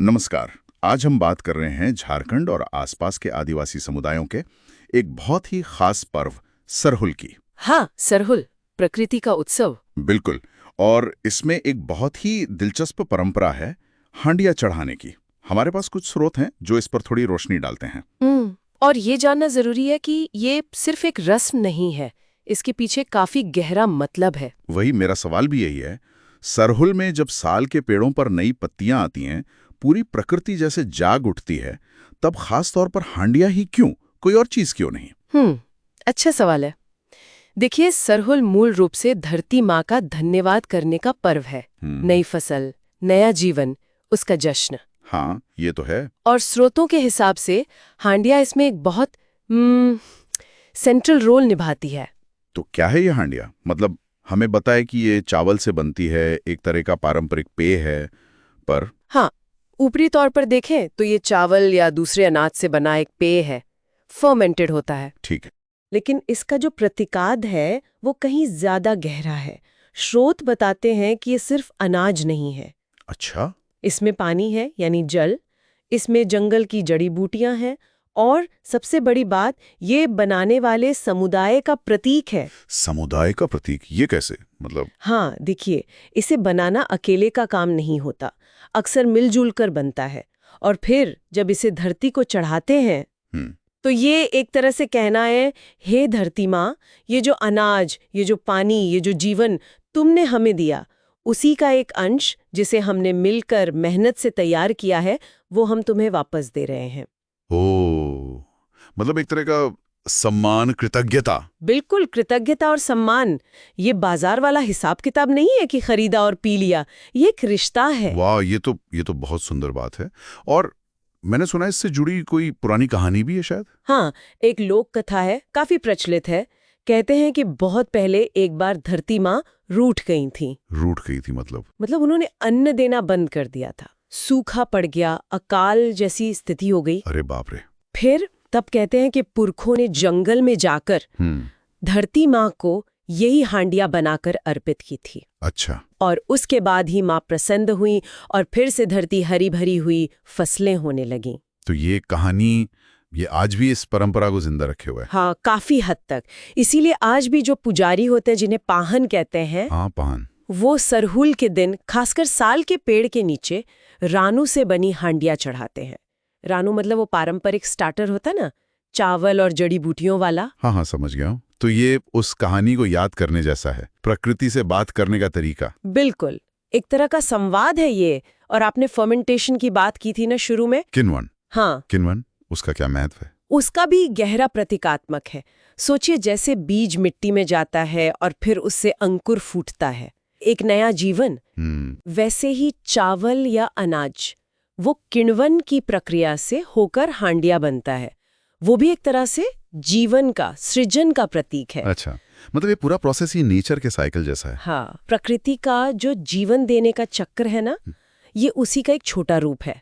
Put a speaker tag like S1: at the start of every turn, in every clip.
S1: नमस्कार। आज हम बात कर रहे हैं झारखंड और आसपास के आदिवासी समुदायों के एक बहुत ही खास पर्व सरहुल की।
S2: हाँ, सरहुल प्रकृति का उत्सव।
S1: बिल्कुल। और इसमें एक बहुत ही दिलचस्प परंपरा है हांडिया चढ़ाने की। हमारे पास कुछ स्रोत हैं जो इस पर थोड़ी रोशनी डालते हैं।
S2: और ये जानना जरूरी है कि ये सिर्फ एक रस्म नहीं है, इसके पीछे काफी गहरा मतलब है।
S1: वही मेरा सवाल भी यही है। सरहुल में जब साल के पेड़ों पर नई पत्तियां आती हैं, पूरी प्रकृति जैसे जाग उठती है, तब खास तौर पर हांडिया ही क्यों, कोई और चीज क्यों नहीं?
S2: अच्छा सवाल है। देखिए, सरहुल मूल रूप से धरती माँ का धन्यवाद करने का पर्व है। नई फसल, नया जीवन, उसका जश्न।
S1: हाँ, ये तो है।
S2: और स्रोतों के हिसाब से हांडिया इसमें एक बहुत सेंट्रल रोल निभाती है।
S1: तो क्या है ये हांडिया? मतलब हमें बताए कि ये चावल से बनती है, एक तरह का पारंपरिक पेय है, पर
S2: हाँ, ऊपरी तौर पर देखें तो ये चावल या दूसरे अनाज से बना एक पेय है, फर्मेंटेड होता है।
S1: ठीक है।
S2: लेकिन इसका जो प्रतिकाद है वो कहीं ज्यादा गहरा है। स्रोत बताते हैं कि ये सिर्फ अनाज नहीं है।
S1: अच्छा।
S2: इसमें पानी है, यानी जल, इसमें जंगल की जड़ी बूटियां हैं, और सबसे बड़ी बात, ये बनाने वाले समुदाय का प्रतीक है।
S1: समुदाय का प्रतीक? ये कैसे? मतलब
S2: हाँ, देखिए, इसे बनाना अकेले का काम नहीं होता, अक्सर मिलजुल कर बनता है। और फिर जब इसे धरती को चढ़ाते हैं तो ये एक तरह से कहना है, हे धरती माँ, ये जो अनाज, ये जो पानी, ये जो जीवन तुमने हमें दिया, उसी का एक अंश जिसे हमने मिलकर मेहनत से तैयार किया है, वो हम तुम्हें वापस दे रहे हैं।
S1: ओ, मतलब एक तरह का सम्मान, कृतज्ञता।
S2: बिल्कुल, कृतज्ञता और सम्मान। ये बाजार वाला हिसाब किताब नहीं है कि खरीदा और पी लिया, ये एक रिश्ता है।
S1: वाह, ये तो बहुत सुंदर बात है। और मैंने सुना इससे जुड़ी कोई पुरानी कहानी भी है शायद।
S2: हाँ, एक लोक कथा है, काफी प्रचलित है। कहते हैं कि बहुत पहले एक बार धरती माँ रूठ गई थी।
S1: रूठ गई थी मतलब
S2: उन्होंने अन्न देना बंद कर दिया था, सूखा पड़ गया, अकाल जैसी स्थिति हो गई।
S1: अरे बाप रे।
S2: फिर तब कहते हैं कि पुरखों ने जंगल में जाकर धरती माँ को यही हांडिया बनाकर अर्पित की थी।
S1: अच्छा।
S2: और उसके बाद ही माँ प्रसन्न हुई और फिर से धरती हरी भरी हुई, फसलें होने लगीं।
S1: तो ये कहानी, ये आज भी इस परंपरा को जिंदा रखे हुए है।
S2: हाँ, काफी हद तक। इसीलिए आज भी जो पुजारी होते हैं, जिन्हें पाहन कहते हैं,
S1: हाँ, पाहन,
S2: वो सरहुल के दिन खासकर साल के पेड़ के नीचे रानू से बनी हांडिया चढ़ाते हैं। रानू मतलब वो पारंपरिक स्टार्टर होता ना, चावल और जड़ी बूटियों वाला।
S1: हाँ हाँ, समझ गया हूँ। तो ये उस कहानी को याद करने जैसा है, प्रकृति से बात करने का तरीका।
S2: बिल्कुल, एक तरह का संवाद है ये। और आपने फर्मेंटेशन की बात की थी ना शुरू में।
S1: किण्वन।
S2: हाँ,
S1: किण्वन, उसका क्या महत्व है?
S2: उसका भी गहरा प्रतीकात्मक है। सोचिए, जैसे बीज मिट्टी में जाता है और फिर उससे अंकुर फूटता है, एक नया जीवन। वैसे ही चावल या अनाज, वो किण्वन की प्रक्रिया से होकर हांडिया बनता है। वो भी एक तरह से जीवन का, सृजन का प्रतीक है।
S1: अच्छा, मतलब ये पूरा प्रोसेस ही नेचर के साइकिल जैसा है।
S2: हाँ, प्रकृति का जो जीवन देने का चक्र है ना, ये उसी का एक छोटा रूप है।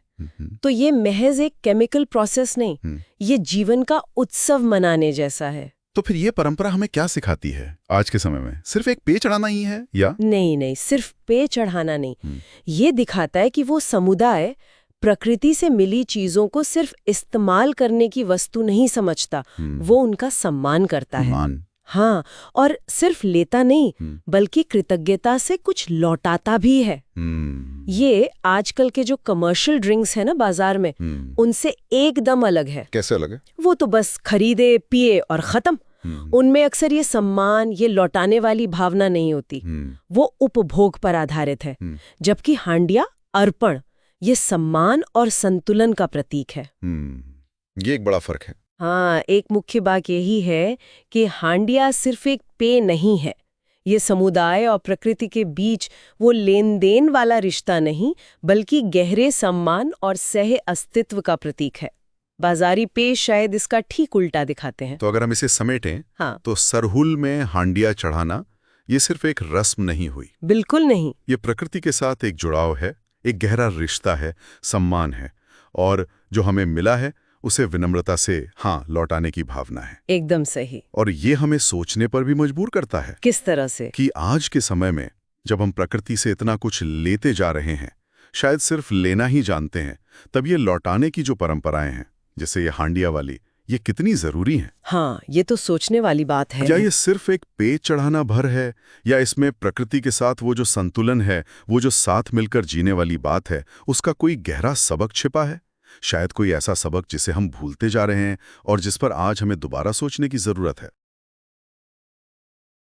S2: तो ये महज एक केमिकल प्रोसेस नहीं, ये जीवन का उत्सव मनाने जैसा है।
S1: तो फिर ये परंपरा हमें क्या सिखाती है आज के समय में? सिर्फ एक पेय चढ़ाना ही है या?
S2: नहीं, सिर्फ पेय चढ़ाना नहीं। ये दिखाता है कि वो समुदाय प्रकृति से मिली चीजों को सिर्फ इस्तेमाल करने की वस्तु नहीं समझता, वो उनका सम्मान करता है। हाँ, और सिर्फ लेता नहीं, बल्कि कृतज्ञता से कुछ लौटाता भी है। ये आजकल के जो कमर्शियल ड्रिंक्स है ना बाजार में, उनसे एकदम अलग है।
S1: कैसे अलग है?
S2: वो तो बस खरीदे, पिए और खत्म। उनमें अक्सर ये सम्मान, ये लौटाने वाली भावना नहीं होती। वो उपभोग पर आधारित है। जबकि हांडिया अर्पण, ये सम्मान और संतुलन का प्रतीक है।
S1: ये एक बड़ा फर्क है।
S2: हाँ, एक मुख्य बात यही है कि हांडिया सिर्फ एक पेय नहीं है। ये समुदाय और प्रकृति के बीच वो लेन देन वाला रिश्ता नहीं, बल्कि गहरे सम्मान और सह अस्तित्व का प्रतीक है। बाजारी पेय शायद इसका ठीक उल्टा दिखाते हैं।
S1: तो अगर हम इसे समेटें,
S2: हाँ,
S1: तो सरहुल में हांडिया चढ़ाना ये सिर्फ एक रस्म नहीं हुई।
S2: बिल्कुल नहीं।
S1: ये प्रकृति के साथ एक जुड़ाव है, एक गहरा रिश्ता है, सम्मान है, और जो हमें मिला है उसे विनम्रता से हाँ लौटाने की भावना है।
S2: एकदम सही।
S1: और ये हमें सोचने पर भी मजबूर करता है।
S2: किस तरह से?
S1: कि आज के समय में जब हम प्रकृति से इतना कुछ लेते जा रहे हैं, शायद सिर्फ लेना ही जानते हैं, तब ये लौटाने की जो परंपराएं हैं, जैसे ये हांडिया वाली, ये कितनी जरूरी हैं?
S2: हाँ, ये तो सोचने वाली बात है।
S1: क्या ये सिर्फ एक पेच चढ़ाना भर है, या इसमें प्रकृति के साथ वो जो संतुलन है, वो जो साथ मिलकर जीने वाली बात है, उसका कोई गहरा सबक छिपा है? शायद कोई ऐसा सबक जिसे हम भूलते जा रहे हैं और जिस पर आज हमें दोबारा सोचने की जरूरत है।